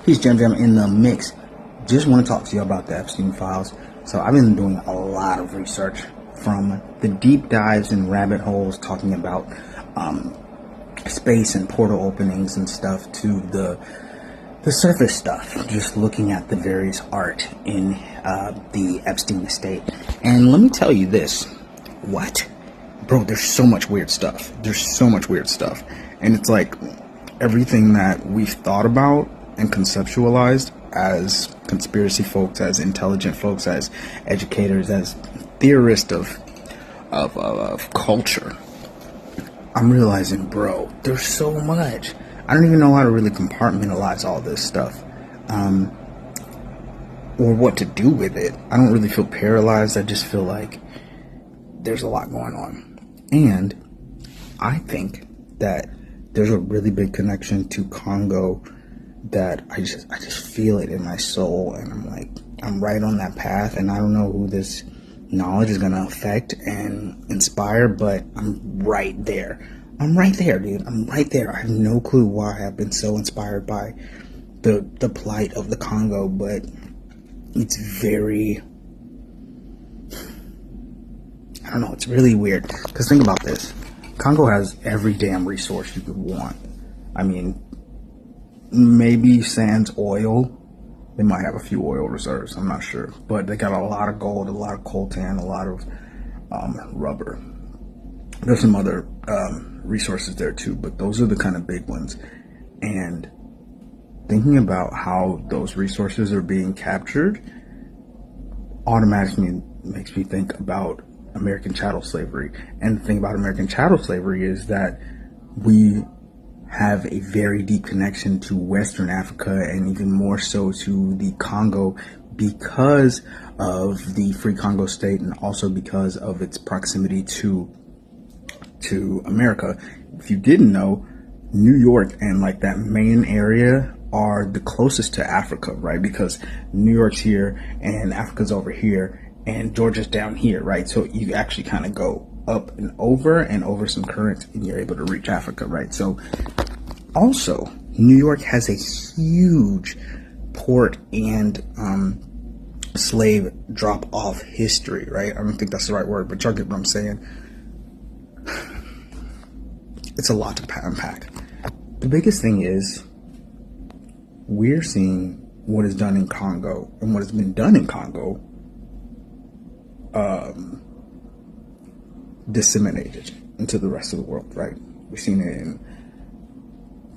Peace, Jam Jam in the mix. Just want to talk to you about the Epstein files. So I've been doing a lot of research, from the deep dives and rabbit holes talking about space and portal openings and stuff, to the surface stuff, just looking at the various art in the Epstein estate. And let me tell you this. What? Bro, there's so much weird stuff. And it's like everything that we've thought about and conceptualized as conspiracy folks, as intelligent folks, as educators, as theorists of culture. I'm realizing, bro, there's so much. I don't even know how to really compartmentalize all this stuff, or what to do with it. I don't really feel paralyzed. I just feel like there's a lot going on. And I think that there's a really big connection to Congo that I just feel it in my soul, and I'm like, I'm right on that path, and I don't know who this knowledge is going to affect and inspire, but I'm right there. I'm right there, dude. I'm right there. I have no clue why I've been so inspired by the plight of the Congo, but it's very, I don't know, it's really weird. Because think about this. Congo has every damn resource you could want. I mean, maybe sans oil. They might have a few oil reserves, I'm not sure. But they got a lot of gold, a lot of coltan, a lot of rubber. There's some other resources there too, but those are the kind of big ones. And thinking about how those resources are being captured automatically makes me think about American chattel slavery. And the thing about American chattel slavery is that we have a very deep connection to Western Africa, and even more so to the Congo, because of the Free Congo State, and also because of its proximity to America. If you didn't know, New York and like that main area are the closest to Africa, right? Because New York's here and Africa's over here and Georgia's down here, right? So you actually kind of go up and over some currents, and you're able to reach Africa, right? So also, New York has a huge port and slave drop-off history, right? I don't think that's the right word, but y'all get what I'm saying. It's a lot to unpack. The biggest thing is, we're seeing what is done in Congo, and what has been done in Congo disseminated into the rest of the world, right? We've seen it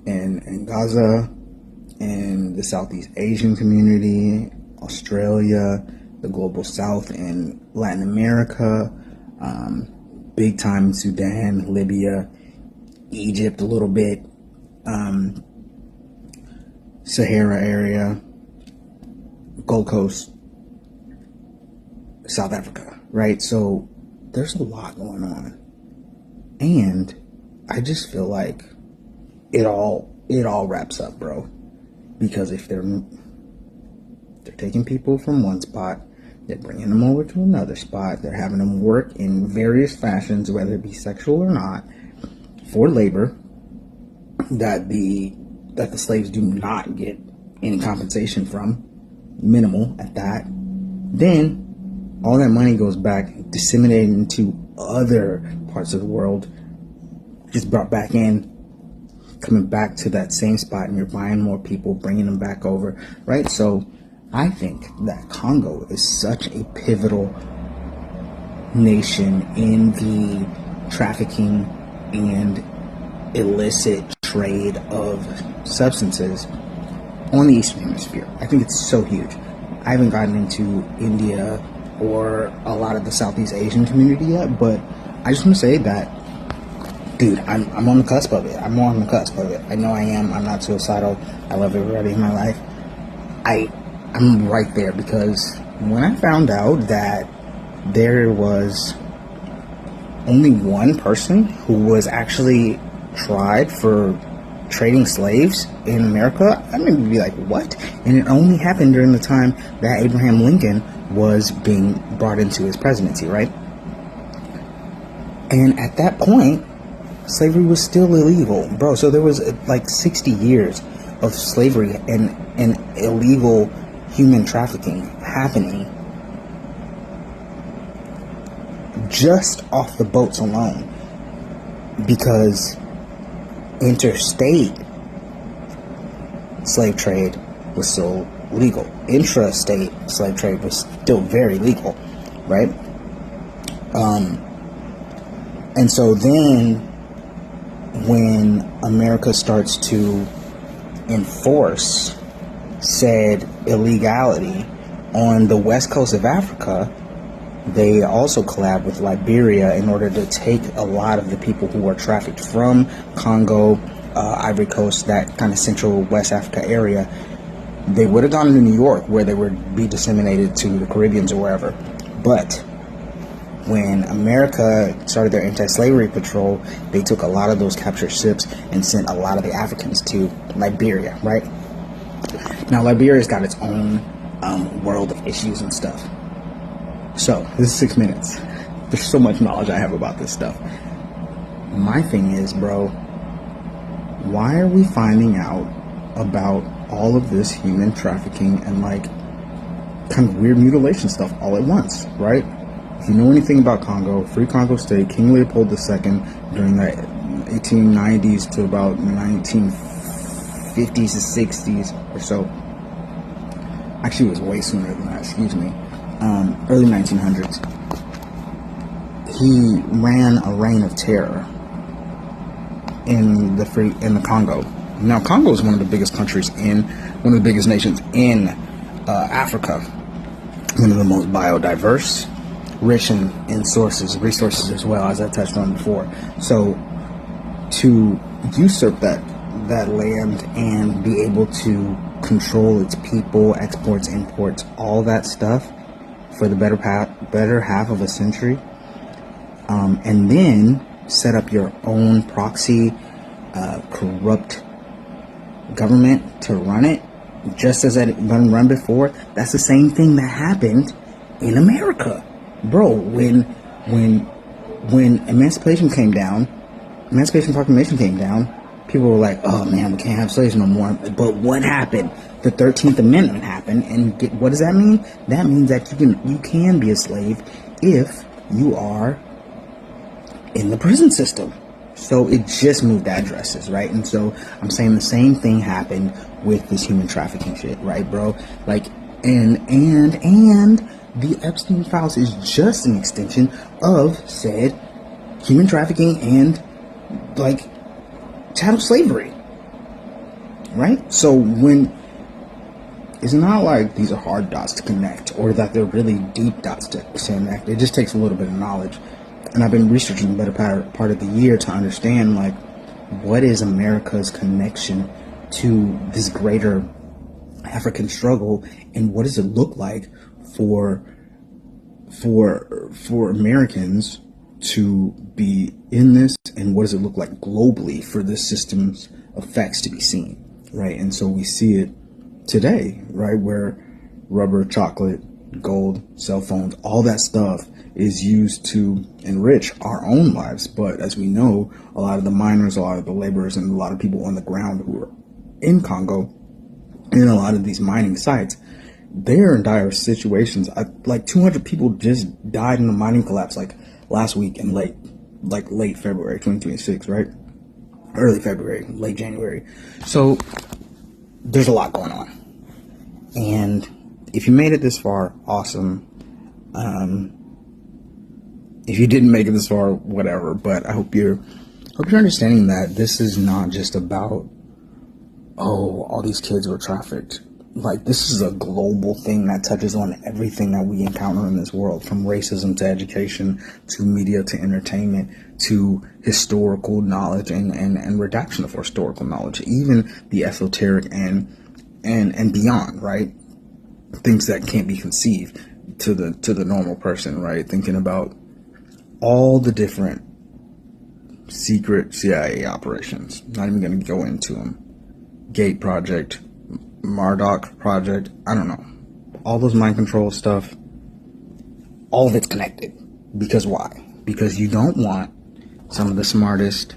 in Gaza, in the Southeast Asian community, Australia, the global South, in Latin America, big time in Sudan, Libya, Egypt a little bit, Sahara area, Gold Coast, South Africa, right? So there's a lot going on, and I just feel like it all wraps up, bro. Because if they're taking people from one spot, they're bringing them over to another spot, they're having them work in various fashions, whether it be sexual or not, for labor that the slaves do not get any compensation from, minimal at that. Then all that money goes back, disseminated into other parts of the world, just brought back in, coming back to that same spot, and you're buying more people, bringing them back over, right? So I think that Congo is such a pivotal nation in the trafficking and illicit trade of substances on the Eastern Hemisphere. I think it's so huge. I haven't gotten into India or a lot of the Southeast Asian community yet, but I just want to say that, dude, I'm on the cusp of it. I'm on the cusp of it. I know I am. I'm not suicidal. I love everybody in my life. I'm right there, because when I found out that there was only one person who was actually tried for trading slaves in America, I made me be like, what? And it only happened during the time that Abraham Lincoln was being brought into his presidency, right? And at that point, slavery was still illegal, bro. So there was like 60 years of slavery and illegal human trafficking happening just off the boats alone, because interstate slave trade was still legal. Intrastate slave trade was still very legal, right? And so then when America starts to enforce said illegality on the west coast of Africa, they also collab with Liberia in order to take a lot of the people who were trafficked from Congo, Ivory Coast, that kind of central West Africa area. They would have gone to New York, where they would be disseminated to the Caribbeans or wherever. But when America started their anti-slavery patrol, they took a lot of those captured ships and sent a lot of the Africans to Liberia, right? Now, Liberia's got its own world of issues and stuff. So, this is 6 minutes. There's so much knowledge I have about this stuff. My thing is, bro, why are we finding out about all of this human trafficking and like kind of weird mutilation stuff all at once, right? If you know anything about Congo, Free Congo State, King Leopold II during the 1890s to about 1950s to 60s or so. Actually, it was way sooner than that, excuse me. Early 1900s. He ran a reign of terror in the Congo. Now, Congo is one of the biggest countries one of the biggest nations in Africa. One of the most biodiverse, rich in resources as well, as I touched on before. So, to usurp that land and be able to control its people, exports, imports, all that stuff for the better half of a century, and then set up your own proxy, corrupt government to run it, just as it had been run before. That's the same thing that happened in America, bro. When Emancipation Proclamation came down, people were like, "Oh man, we can't have slaves no more." But what happened? The 13th Amendment happened, and what does that mean? That means that you can be a slave if you are in the prison system. So it just moved addresses, right? And so I'm saying the same thing happened with this human trafficking shit, right, bro? Like, and the Epstein files is just an extension of said human trafficking and like chattel slavery, right? So it's not like these are hard dots to connect or that they're really deep dots to connect. It just takes a little bit of knowledge. And I've been researching the better part of the year to understand, like, what is America's connection to this greater African struggle, and what does it look like for Americans to be in this, and what does it look like globally for this system's effects to be seen, right? And so we see it today, right, where rubber, chocolate, gold, cell phones, all that stuff is used to enrich our own lives. But as we know, a lot of the miners, a lot of the laborers, and a lot of people on the ground who are in Congo, in a lot of these mining sites, they're in dire situations. Like 200 people just died in a mining collapse like last week in late February 2026, right? Early February, late January. So there's a lot going on. And if you made it this far, awesome. If you didn't make it this far, whatever. But I hope you're understanding that this is not just about, all these kids were trafficked. Like, this is a global thing that touches on everything that we encounter in this world, from racism to education to media to entertainment to historical knowledge and redaction of historical knowledge, even the esoteric and beyond, right? Things that can't be conceived to the normal person, right? Thinking about all the different secret CIA operations. Not even going to go into them. Gate Project, Murdoch Project, I don't know. All those mind control stuff, all of it's connected. Because why? Because you don't want some of the smartest,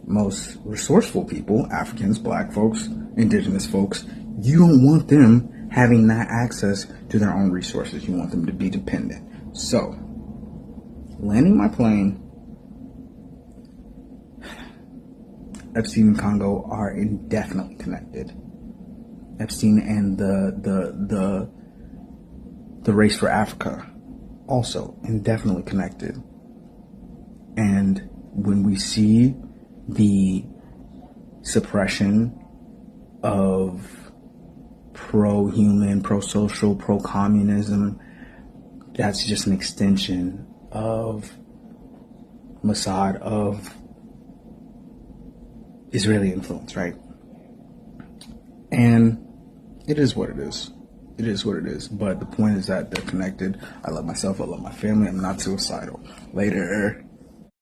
most resourceful people, Africans, black folks, indigenous folks, you don't want them having that access to their own resources. You want them to be dependent. So, landing my plane, Epstein and Congo are indefinitely connected. Epstein and the race for Africa, also indefinitely connected. And when we see the suppression of pro-human, pro-social, pro-communism, that's just an extension of Mossad, of Israeli influence, right? And it is what it is. It is what it is. But the point is that they're connected. I love myself. I love my family. I'm not suicidal. Later.